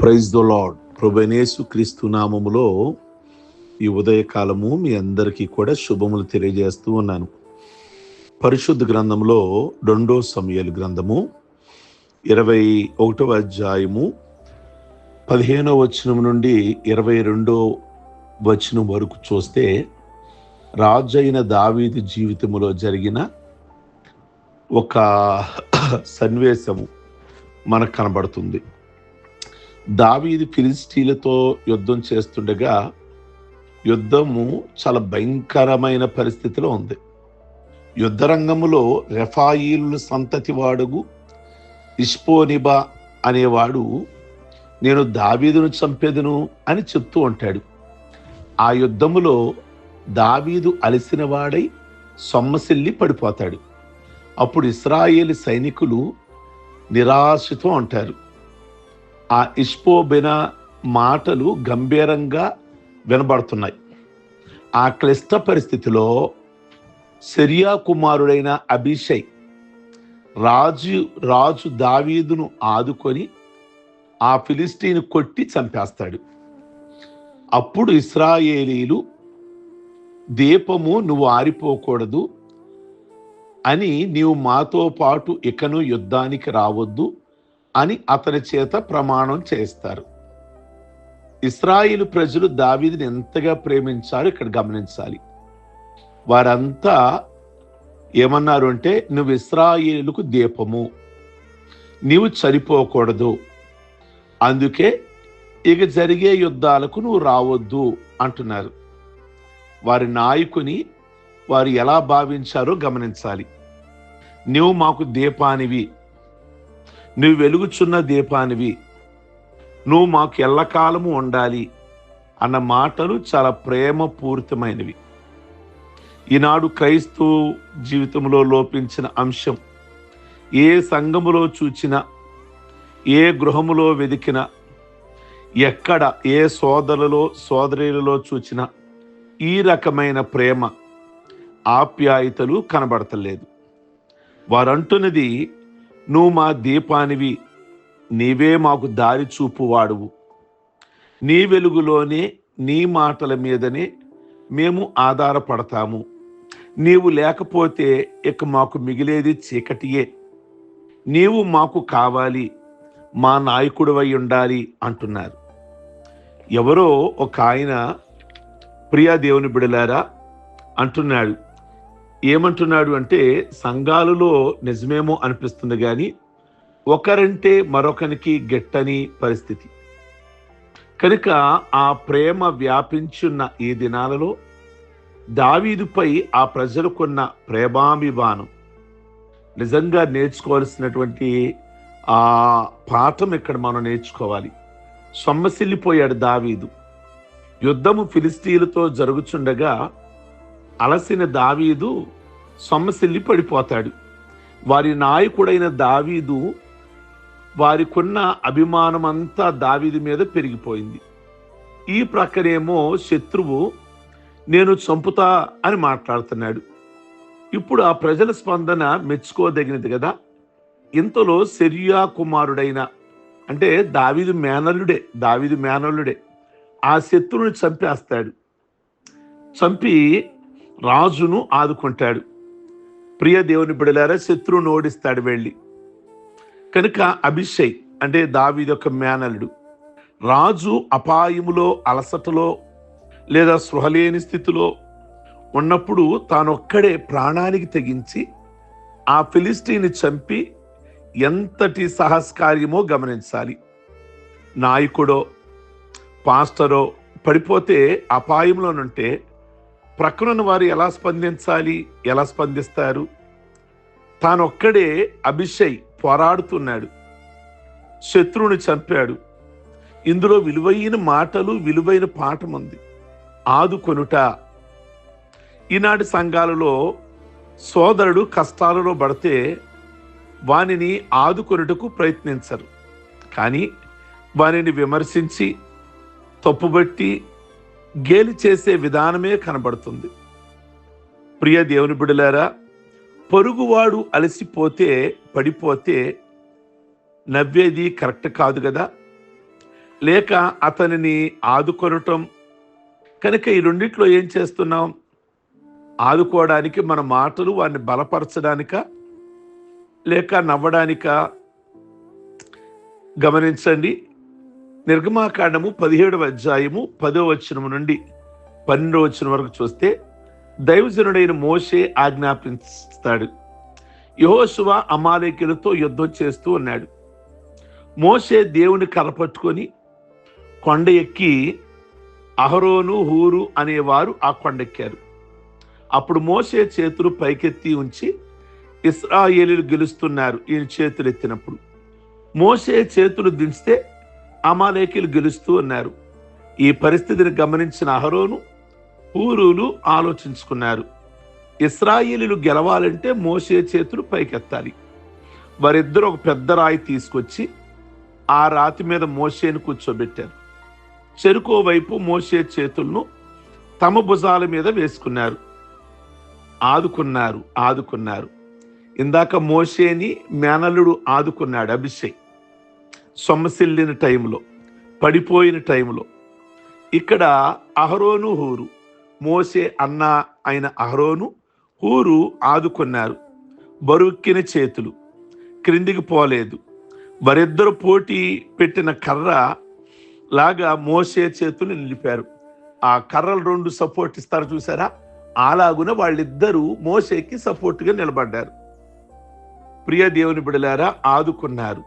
Praise the lord. ప్రభువైన యేసుక్రీస్తు నామములో ఈ ఉదయకాలము మీ అందరికీ కూడా శుభములు తెలియజేస్తూ ఉన్నాను. పరిశుద్ధ గ్రంథంలో 2 సమూయేలు గ్రంథము 21వ అధ్యాయము 15వ వచనం నుండి 22వ వచనం వరకు చూస్తే రాజైన దావీదు జీవితంలో జరిగిన ఒక సన్నివేశము మనకు కనబడుతుంది. దావీదు ఫిలిష్తీయులతో యుద్ధం చేస్తుండగా యుద్ధము చాలా భయంకరమైన పరిస్థితిలో ఉంది. యుద్ధ రంగములో రెఫాయీలు సంతతి వాడుగు ఇష్పోనిబా అనేవాడు నేను దావీదును చంపెదను అని చెప్తూ ఉంటాడు. ఆ యుద్ధములో దావీదు అలసిన వాడై సొమ్మసిల్లి పడిపోతాడు. అప్పుడు ఇశ్రాయేలు సైనికులు నిరాశతో ఉంటారు. ఆ ఇష్పోబెన మాటలు గంభీరంగా వినబడుతున్నాయి. ఆ క్లిష్ట పరిస్థితిలో సెరియా కుమారుడైన అబీషై రాజు దావీదును ఆదుకొని ఆ ఫిలిష్తీని కొట్టి చంపేస్తాడు. అప్పుడు ఇశ్రాయేలీలు దీపము నువ్వు ఆరిపోకూడదు అని నీవు మాతో పాటు ఇకను యుద్ధానికి రావద్దు అని అతని చేత ప్రమాణం చేస్తారు. ఇశ్రాయేలు ప్రజలు దావీదుని ఎంతగా ప్రేమించారు ఇక్కడ గమనించాలి. వారంతా ఏమన్నారు అంటే, నువ్వు ఇశ్రాయేలుకు దీపము, నీవు చనిపోకూడదు, అందుకే ఇక జరిగే యుద్ధాలకు నువ్వు రావద్దు అంటున్నారు. వారి నాయకుని వారు ఎలా భావించారో గమనించాలి. నువ్వు మాకు దీపానివి, నువ్వు వెలుగుచున్న దీపానివి, నువ్వు మాకు ఎల్లకాలము ఉండాలి అన్న మాటలు చాలా ప్రేమపూరితమైనవి. ఈనాడు క్రైస్తవ జీవితంలో లోపించిన అంశం, ఏ సంఘములో చూచినా, ఏ గృహములో వెదికినా, ఎక్కడ ఏ సోదరులలో చూచినా ఈ రకమైన ప్రేమ ఆప్యాయతలు కనబడతలేదు. వారంటున్నది, నువ్వు మా దీపానివి, నీవే మాకు దారి చూపువాడువు, నీ వెలుగులోనే నీ మాటల మీదనే మేము ఆధారపడతాము, నీవు లేకపోతే ఇక మాకు మిగిలేది చీకటియే, నీవు మాకు కావాలి, మా నాయకుడివై ఉండాలి అంటున్నారు. ఎవరో ఒక ఆయన, ప్రియా దేవుని బిడలారా అంటున్నాడు. ఏమంటున్నాడు అంటే, సంఘాలలో నిజమేమో అనిపిస్తుంది కానీ ఒకరంటే మరొకరికి గెట్టని పరిస్థితి కనుక ఆ ప్రేమ వ్యాపించున్న ఈ దినాలలో దావీదుపై ఆ ప్రజలకున్న ప్రేమాభిమానం నిజంగా నేర్చుకోవాల్సినటువంటి ఆ పాఠం ఇక్కడ మనం నేర్చుకోవాలి. సొమ్మసిల్లిపోయాడు దావీదు. యుద్ధము ఫిలిష్తీయులతో జరుగుచుండగా అలసిన దావీదు సొమ్మసిల్లి పడిపోతాడు. వారి నాయకుడైన దావీదు, వారికున్న అభిమానం అంతా దావీదు మీద పెరిగిపోయింది. ఈ ప్రక్కనేమో శత్రువు నేను చంపుతా అని మాట్లాడుతున్నాడు. ఇప్పుడు ఆ ప్రజల స్పందన మెచ్చుకోదగినది కదా. ఇంతలో సెరియా కుమారుడైన, అంటే దావీదు మేనల్లుడే ఆ శత్రువుని చంపేస్తాడు. చంపి రాజును ఆదుకుంటాడు. ప్రియ దేవుని బిడలారా, శత్రువును ఓడిస్తాడు వెళ్ళి. కనుక అబీషై అంటే దావీదు యొక్క మేనల్లుడు, రాజు అపాయములో, అలసటలో లేదా స్పృహలేని స్థితిలో ఉన్నప్పుడు తానొక్కడే ప్రాణానికి తెగించి ఆ ఫిలిష్తీని చంపి ఎంతటి సాహసకార్యమో గమనించాలి. నాయకుడో పాస్టరో పడిపోతే అపాయంలోనుంటే ప్రక్కనున్న వారు ఎలా స్పందిస్తారు? తానొక్కడే అబీషై పోరాడుతున్నాడు, శత్రువుని చంపాడు. ఇందులో విలువైన మాటలు, విలువైన పాఠం ఉంది. ఆదుకొనుట. ఈనాటి సంఘాలలో సోదరుడు కష్టాలలో పడితే వానిని ఆదుకొనుటకు ప్రయత్నించరు, కానీ వానిని విమర్శించి తప్పుబట్టి గేలి చేసే విధానమే కనబడుతుంది. ప్రియ దేవుని బిడ్డలారా, పొరుగువాడు అలసిపోతే పడిపోతే నవ్వేది కరెక్ట్ కాదు కదా. లేక అతనిని ఆదుకొనటం. కనుక ఈ రెండిట్లో ఏం చేస్తున్నాం? ఆదుకోవడానికి మన మాటలు వారిని బలపరచడానిక, లేక నవ్వడానిక? గమనించండి. నిర్గమాకాండము 17వ అధ్యాయము 10వ వచనము నుండి 12వ వచనం వరకు చూస్తే దైవజనుడైన మోషే ఆజ్ఞాపిస్తాడు. యెహోషువ అమాలేకీయులతో యుద్ధం చేస్తూ ఉన్నాడు. మోషే దేవుని కర్రపట్టుకొని కొండ ఎక్కి అహరోను హూరు అనేవారు ఆ కొండెక్కారు. అప్పుడు మోషే చేతులు పైకెత్తి ఉంచి ఇశ్రాయేలీయులు గెలుస్తున్నారు ఈయన చేతులు ఎత్తినప్పుడు. మోషే చేతులు దించితే అమాలేకీయులు గెలుస్తూ ఉన్నారు. ఈ పరిస్థితిని గమనించిన అహరోను హూరులు ఆలోచించుకున్నారు, ఇశ్రాయేలీయులు గెలవాలంటే మోషే చేతులు పైకెత్తాలి. వారిద్దరూ ఒక పెద్ద రాయి తీసుకొచ్చి ఆ రాతి మీద మోషేను కూర్చోబెట్టారు. చెరుకో వైపు మోషే చేతులను తమ భుజాల మీద వేసుకున్నారు. ఆదుకున్నారు. ఇందాక మోషేని మేనల్లుడు ఆదుకున్నాడు అభిషేక్, సొమ్మసిల్లిన టైంలో, పడిపోయిన టైంలో. ఇక్కడ అహరోను హూరు, మోషే అన్న అయిన అహరోను హూరు ఆదుకున్నారు. బరువెక్కిన చేతులు, క్రిందికి పోలేదు. వారిద్దరు పోటీ పెట్టిన కర్ర లాగా మోషే చేతులు నిలిపారు. ఆ కర్రలు రెండు సపోర్ట్ ఇస్తారు చూసారా, అలాగున వాళ్ళిద్దరూ మోషేకి సపోర్ట్గా నిలబడ్డారు. ప్రియ దేవుని బిడలారా, ఆదుకున్నారు.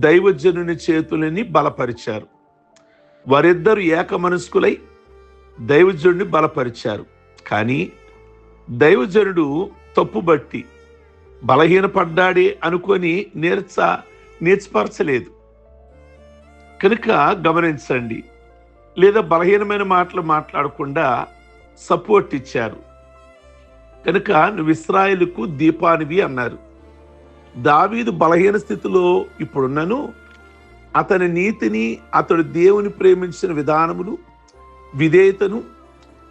దైవజనుని చేతులని బలపరిచారు. వారిద్దరు ఏక మనస్కులై దైవజనుడిని బలపరిచారు. కానీ దైవజనుడు తప్పుబట్టి బలహీనపడ్డాడే అనుకొని నేర్చపరచలేదు. కనుక గమనించండి, లేదా బలహీనమైన మాటలు మాట్లాడకుండా సపోర్ట్ ఇచ్చారు. కనుక నువ్వు ఇశ్రాయేలుకు దీపానివి అన్నారు. దావీదు బలహీన స్థితిలో ఇప్పుడున్నను అతని నీతిని, అతడు దేవుని ప్రేమించిన విధానములు, విధేయతను,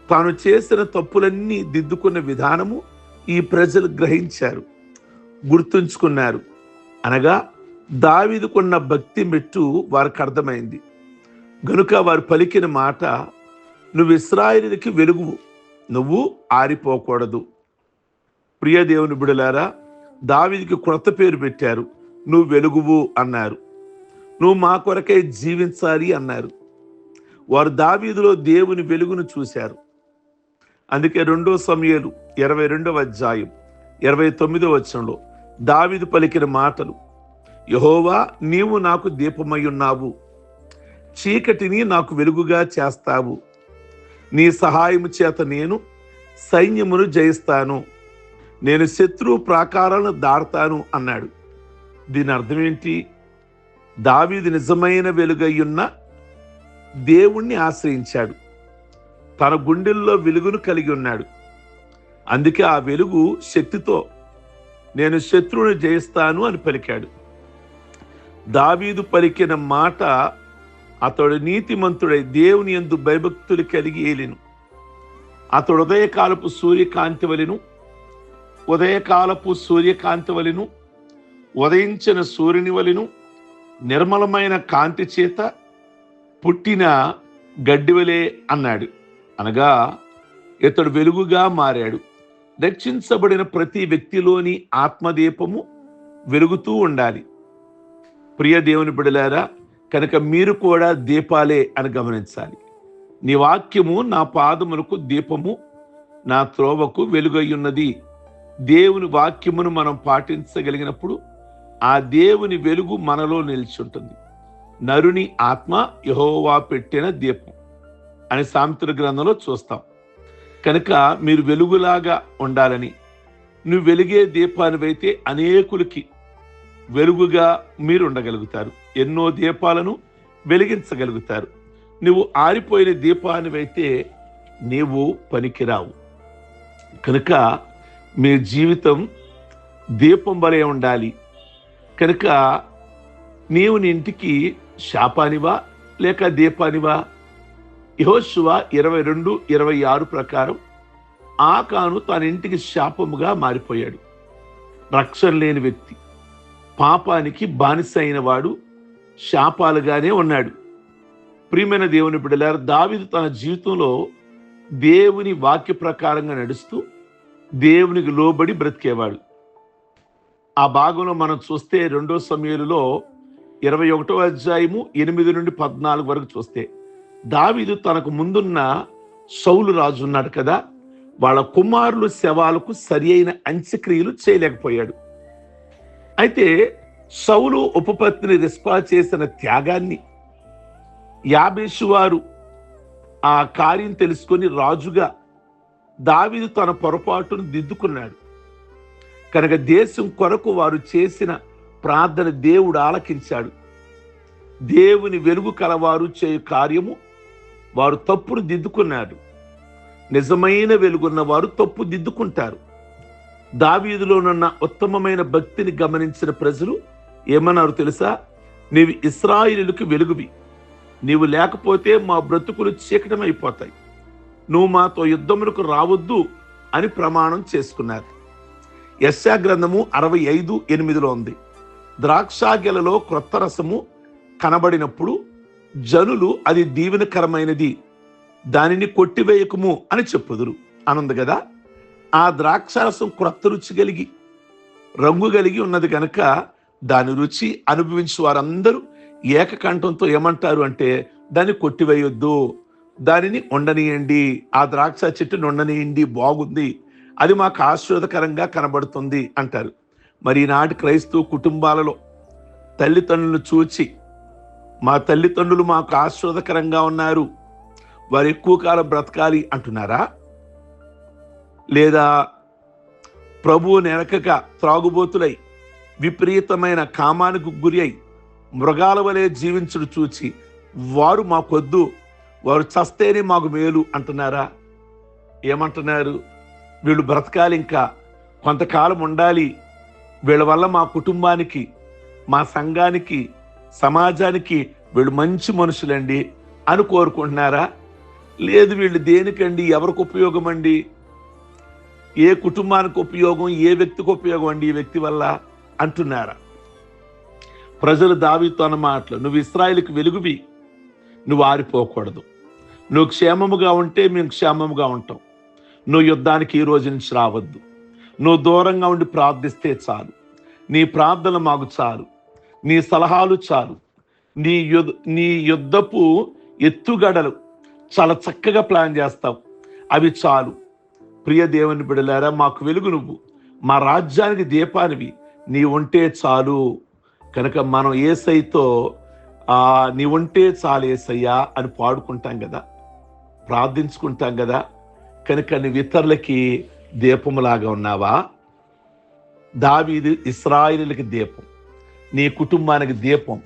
తాను చేసిన తప్పులన్నీ దిద్దుకున్న విధానము ఈ ప్రజలు గ్రహించారు, గుర్తుంచుకున్నారు. అనగా దావీదుకున్న భక్తి మెట్టు వారికి అర్థమైంది. గనుక వారు పలికిన మాట, నువ్వు ఇశ్రాయేలుకి వెలుగువు, నువ్వు ఆరిపోకూడదు. ప్రియ దేవుని బిడలారా, దావీదుకి క్రొత్త పేరు పెట్టారు. నువ్వు వెలుగువు అన్నారు. నువ్వు మా కొరకై జీవించాలి అన్నారు. వారు దావీదులో దేవుని వెలుగును చూశారు. అందుకే 2 సమూయేలు 22వ అధ్యాయం 29వ వచనంలో దావీదు పలికిన మాటలు, యెహోవా నీవు నాకు దీపమై ఉన్నావు, చీకటిని నాకు వెలుగుగా చేస్తావు, నీ సహాయము చేత నేను సైన్యమును జయిస్తాను, నేను శత్రు ప్రాకారాలను దాడతాను అన్నాడు. దీని అర్థం ఏంటి? దావీదు నిజమైన వెలుగయ్యున్న దేవుణ్ణి ఆశ్రయించాడు. తన గుండెల్లో వెలుగును కలిగి ఉన్నాడు. అందుకే ఆ వెలుగు శక్తితో నేను శత్రువుని జయిస్తాను అని పలికాడు. దావీదు పలికిన మాట, అతడు నీతిమంతుడై దేవుని యందు భయభక్తులు కలిగి ఏలిను. అతడు ఉదయకాలపు సూర్యకాంతి వలెను, ఉదయించిన సూర్యుని వలెను, నిర్మలమైన కాంతి చేత పుట్టిన గడ్డివలే అన్నాడు. అనగా ఇతడు వెలుగుగా మారాడు. రక్షించబడిన ప్రతి వ్యక్తిలోని ఆత్మదీపము వెలుగుతూ ఉండాలి. ప్రియ దేవుని బిడలారా, కనుక మీరు కూడా దీపాలే అని గమనించాలి. నీ వాక్యము నా పాదములకు దీపము, నా త్రోవకు వెలుగయ్యున్నది. దేవుని వాక్యమును మనం పాటించగలిగినప్పుడు ఆ దేవుని వెలుగు మనలో నిలిచుంటుంది. నరుని ఆత్మ యెహోవా పెట్టిన దీపం అని సామెతల గ్రంథంలో చూస్తాం. కనుక మీరు వెలుగులాగా ఉండాలని, నువ్వు వెలిగే దీపానివైతే అనేకులకి వెలుగుగా మీరు ఉండగలుగుతారు. ఎన్నో దీపాలను వెలిగించగలుగుతారు. నువ్వు ఆరిపోయిన దీపానివైతే నీవు పనికిరావు. కనుక మీ జీవితం దీపం వలె ఉండాలి. కనుక నీవు నీ ఇంటికి శాపానివా లేక దీపానివా? యెహోషువ 22:26 ప్రకారం ఆకాను తన ఇంటికి శాపముగా మారిపోయాడు. రక్షణ లేని వ్యక్తి, పాపానికి బానిస అయిన వాడు, శాపాలుగానే ఉన్నాడు. ప్రియమైన దేవుని బిడ్డలారా, దావీదు తన జీవితంలో దేవుని వాక్య ప్రకారంగా నడుస్తూ దేవునికి లోబడి బ్రతికేవాడు. ఆ భాగంలో మనం చూస్తే 2 సమూయేలులో 21వ అధ్యాయము 8 నుండి 14 వరకు చూస్తే, దావీదు తనకు ముందున్న సౌలు రాజు ఉన్నాడు కదా, వాళ్ళ కుమారుల శవాలకు సరి అయిన అంత్యక్రియలు చేయలేకపోయాడు. అయితే సౌలు ఉపపత్ని రిస్పా చేసిన త్యాగాన్ని యాబేషు వారు ఆ కార్యం తెలుసుకొని రాజుగా దావీదు తన పొరపాటును దిద్దుకున్నాడు కనుక దేశం కొరకు వారు చేసిన ప్రార్థన దేవుడు ఆలకించాడు. దేవుని వెలుగు కలవారు చేయు కార్యము వారు తప్పును దిద్దుకున్నారు. నిజమైన వెలుగున్న వారు తప్పు దిద్దుకుంటారు. దావీదులోనున్న ఉత్తమమైన భక్తిని గమనించిన ప్రజలు ఏమన్నారు తెలుసా? నీవు ఇశ్రాయేలులకు వెలుగువి, నీవు లేకపోతే మా బ్రతుకులు చీకటమైపోతాయి, నువ్వు మాతో యుద్ధములకు రావద్దు అని ప్రమాణం చేసుకున్నారు. యెషయా గ్రంథము 65:8 ఉంది. ద్రాక్షాగెలలో క్రొత్త రసము కనబడినప్పుడు జనులు అది దీవెనకరమైనది, దానిని కొట్టివేయకము అని చెప్పుదురు అనుంది కదా. ఆ ద్రాక్షారసం క్రొత్త రుచి కలిగి రంగు కలిగి ఉన్నది కనుక దాని రుచి అనుభవించే వారందరూ ఏకకంఠంతో ఏమంటారు అంటే, దాన్ని కొట్టివేయొద్దు, దానిని ఉండనియండి, ఆ ద్రాక్ష చెట్టుని ఉండనియండి, బాగుంది, అది మాకు ఆశీర్వాదకరంగా కనబడుతుంది అంటారు. మరి ఈనాటి క్రైస్తవ కుటుంబాలలో తల్లిదండ్రులను చూచి మా తల్లిదండ్రులు మాకు ఆశీర్వాదకరంగా ఉన్నారు, వారు ఎక్కువ కాలం బ్రతకాలి అంటున్నారా? లేదా ప్రభువు నెరకక త్రాగుబోతులై విపరీతమైన కామానికి గురి అయి మృగాల వలె జీవించుడు చూచి వారు మాకొద్దు, వారు చస్తేనే మాకు మేలు అంటున్నారా? ఏమంటున్నారు? వీళ్ళు బ్రతకాలి, ఇంకా కొంతకాలం ఉండాలి, వీళ్ళ వల్ల మా కుటుంబానికి, మా సంఘానికి, సమాజానికి వీళ్ళు మంచి మనుషులండి అని కోరుకుంటున్నారా? లేదు, వీళ్ళు దేనికండి, ఎవరికి ఉపయోగం అండి, ఏ కుటుంబానికి ఉపయోగం, ఏ వ్యక్తికి ఉపయోగం అండి ఈ వ్యక్తి వల్ల అంటున్నారా? ప్రజలు దావీదుతో అన్న మాటలు, నువ్వు ఇశ్రాయేలుకి వెలుగువి, నువ్వు ఆరిపోకూడదు, నువ్వు క్షేమముగా ఉంటే మేము క్షేమముగా ఉంటాం, నువ్వు యుద్ధానికి ఈ రోజు నుంచి రావద్దు, నువ్వు దూరంగా ఉండి ప్రార్థిస్తే చాలు, నీ ప్రార్థన మాకు చాలు, నీ సలహాలు చాలు, నీ యుద్ధపు ఎత్తుగడలు చాలా చక్కగా ప్లాన్ చేస్తావు, అవి చాలు. ప్రియ దేవుని బిడ్డలారా, మాకు వెలుగు నువ్వు, మా రాజ్యానికి దీపానివి, నీ ఉంటే చాలు. కనుక మనం యేసయ్యతో నీ ఉంటే చాలు యేసయ్యా అని పాడుకుంటాం కదా, ప్రార్థించుకుంటాం కదా. కనుక నువ్వు ఇతరులకి దీపములాగా ఉన్నావా? దావీదు ఇశ్రాయేలుకి దీపం, నీ కుటుంబానికి దీపం,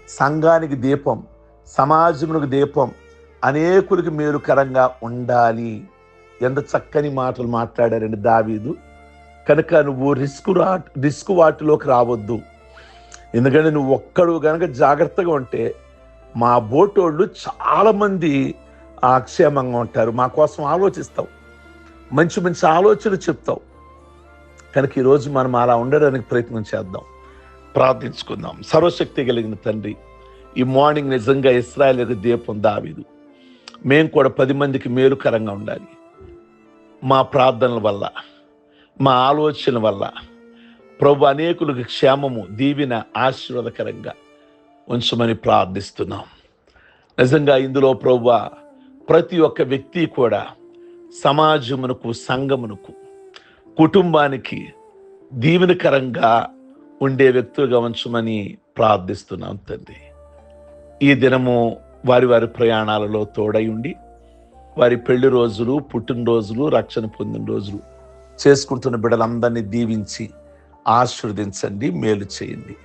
సంఘానికి దీపం, సమాజమునికి దీపం, అనేకులకు మేలుకరంగా ఉండాలి. ఎంత చక్కని మాటలు మాట్లాడారండి దావీదు. కనుక నువ్వు రిస్క్ వాటిలోకి రావద్దు. ఎందుకంటే నువ్వు ఒక్కడు కనుక జాగ్రత్తగా ఉంటే మా బోటోళ్ళు చాలామంది క్షేమంగా ఉంటారు, మా కోసం ఆలోచిస్తావు, మంచి మంచి ఆలోచనలు చెప్తావు. కనుక ఈరోజు మనం అలా ఉండడానికి ప్రయత్నం చేద్దాం, ప్రార్థించుకుందాం. సర్వశక్తి కలిగిన తండ్రి, ఈ మార్నింగ్ నిజంగా ఇశ్రాయేలుకి దీపం దావీదు, మేము కూడా 10 మందికి మేలుకరంగా ఉండాలి. మా ప్రార్థనల వల్ల, మా ఆలోచన వల్ల ప్రభు అనేకులకు క్షేమము, దీవెన, ఆశీర్వాదకరంగా ఉంచమని ప్రార్థిస్తున్నాం. నిజంగా ఇందులో ప్రభు ప్రతి ఒక్క వ్యక్తి కూడా సమాజమునకు, సంఘమునకు, కుటుంబానికి దీవెనకరంగా ఉండే వ్యక్తులుగా ఉంచమని ప్రార్థిస్తున్నాం తండ్రి. ఈ దినము వారి వారి ప్రయాణాలలో తోడై ఉండి వారి పెళ్లి రోజులు, పుట్టినరోజులు, రక్షణ పొందిన రోజులు చేసుకుంటున్న బిడ్డలందరినీ దీవించి ఆశీర్వదించండి, మేలు చేయండి.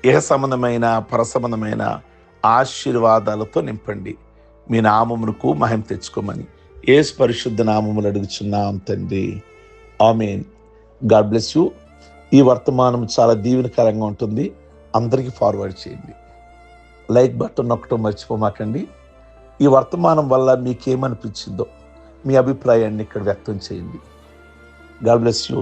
ఏ సంబంధమైన పరసంబంధమైన ఆశీర్వాదాలతో నింపండి. మీ నామమునకు మహిమ తెచ్చుకోమని యేసు పరిశుద్ధ నామములు అడుగుచున్నాం తండ్రి, ఆమేన్. God bless you. ఈ వర్తమానం చాలా దీవెనకరంగా ఉంటుంది. అందరికీ ఫార్వర్డ్ చేయండి. లైక్ బటన్ నొక్కటం మర్చిపోమాకండి. ఈ వర్తమానం వల్ల మీకేమనిపించిందో మీ అభిప్రాయాన్ని ఇక్కడ వ్యక్తం చేయండి. God bless you.